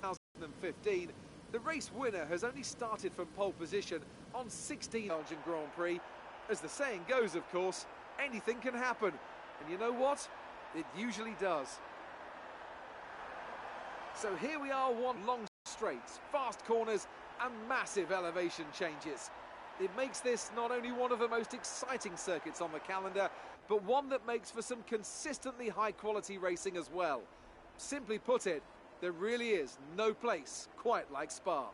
2015, the race winner has only started from pole position on 16 Belgian Grand Prix. As the saying goes, of course, anything can happen. And you know what? It usually does. So here we are, one long straights, fast corners and massive elevation changes. It makes this not only one of the most exciting circuits on the calendar, but one that makes for some consistently high-quality racing as well. Simply put it, there really is no place quite like Spa.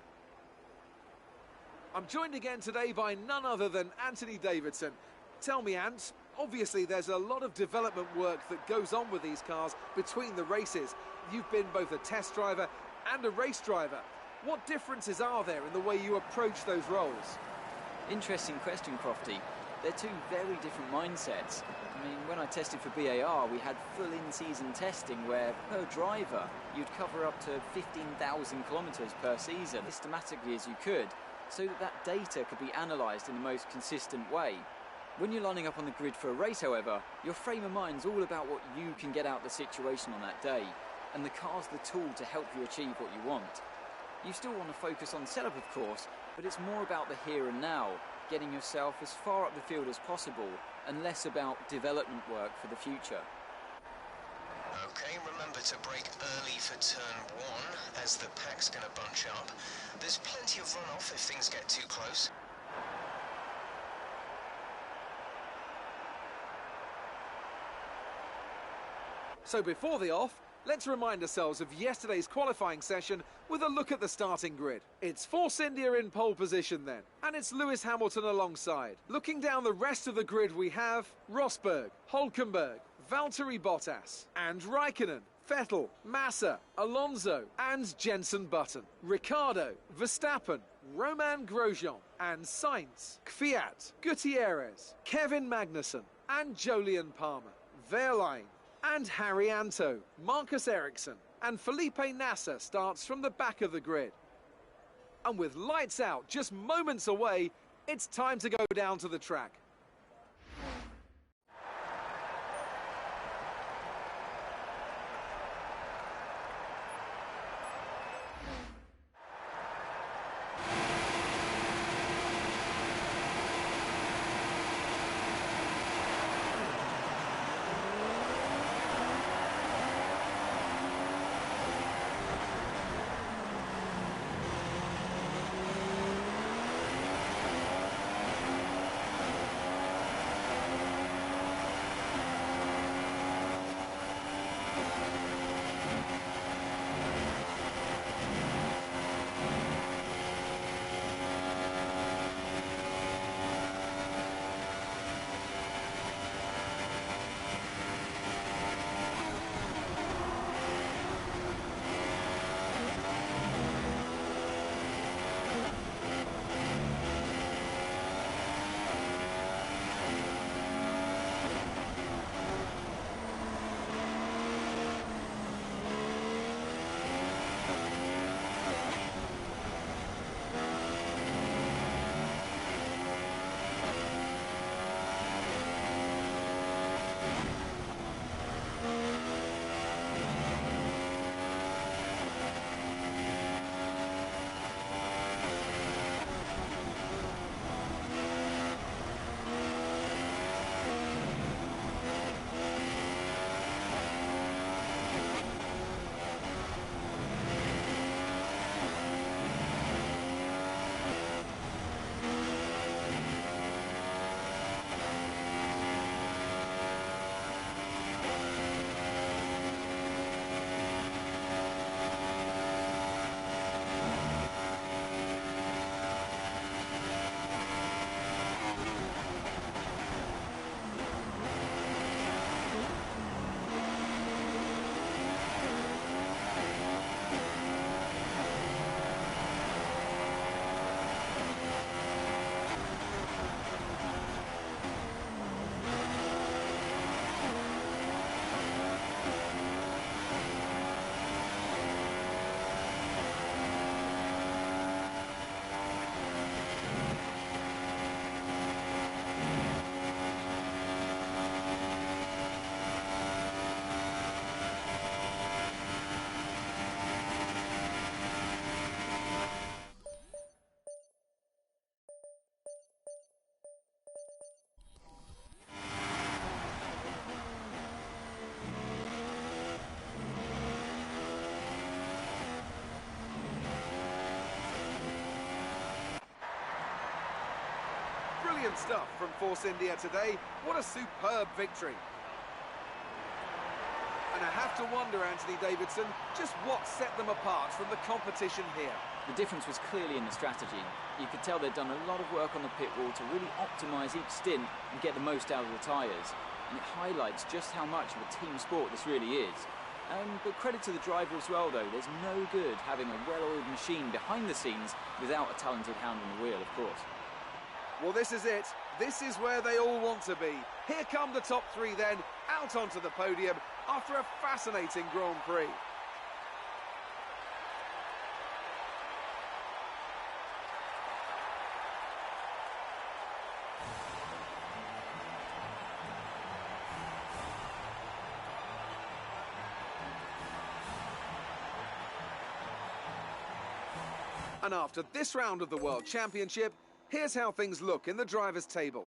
I'm joined again today by none other than Anthony Davidson. Tell me, Ant, obviously there's a lot of development work that goes on with these cars between the races. You've been both a test driver and a race driver. What differences are there in the way you approach those roles? Interesting question, Crofty. They're two very different mindsets. I mean, when I tested for BAR, we had full in-season testing where, per driver, you'd cover up to 15,000 kilometres per season, systematically as you could, so that data could be analysed in the most consistent way. When you're lining up on the grid for a race, however, your frame of mind's all about what you can get out of the situation on that day, and the car's the tool to help you achieve what you want. You still want to focus on setup, of course, but it's more about the here and now, getting yourself as far up the field as possible, and less about development work for the future. Okay, remember to brake early for turn 1, as the pack's going to bunch up. There's plenty of runoff if things get too close. So before the off, let's remind ourselves of yesterday's qualifying session with a look at the starting grid. It's Force India in pole position then, and it's Lewis Hamilton alongside. Looking down the rest of the grid, we have Rosberg, Hülkenberg, Valtteri Bottas, and Raikkonen, Vettel, Massa, Alonso, and Jenson Button, Ricciardo, Verstappen, Romain Grosjean, and Sainz, Kvyat, Gutierrez, Kevin Magnussen, and Jolyon Palmer, Verlaine, and Harry Anto, Marcus Ericsson, and Felipe Nasser starts from the back of the grid. And with lights out just moments away, it's time to go down to the track. Brilliant stuff from Force India today. What a superb victory. And I have to wonder, Anthony Davidson, just what set them apart from the competition here. The difference was clearly in the strategy. You could tell they'd done a lot of work on the pit wall to really optimise each stint and get the most out of the tyres. And it highlights just how much of a team sport this really is. But credit to the driver as well, though. There's no good having a well-oiled machine behind the scenes without a talented hand on the wheel, of course. Well, this is it. This is where they all want to be. Here come the top three then, out onto the podium after a fascinating Grand Prix. And after this round of the World Championship, here's how things look in the drivers' table.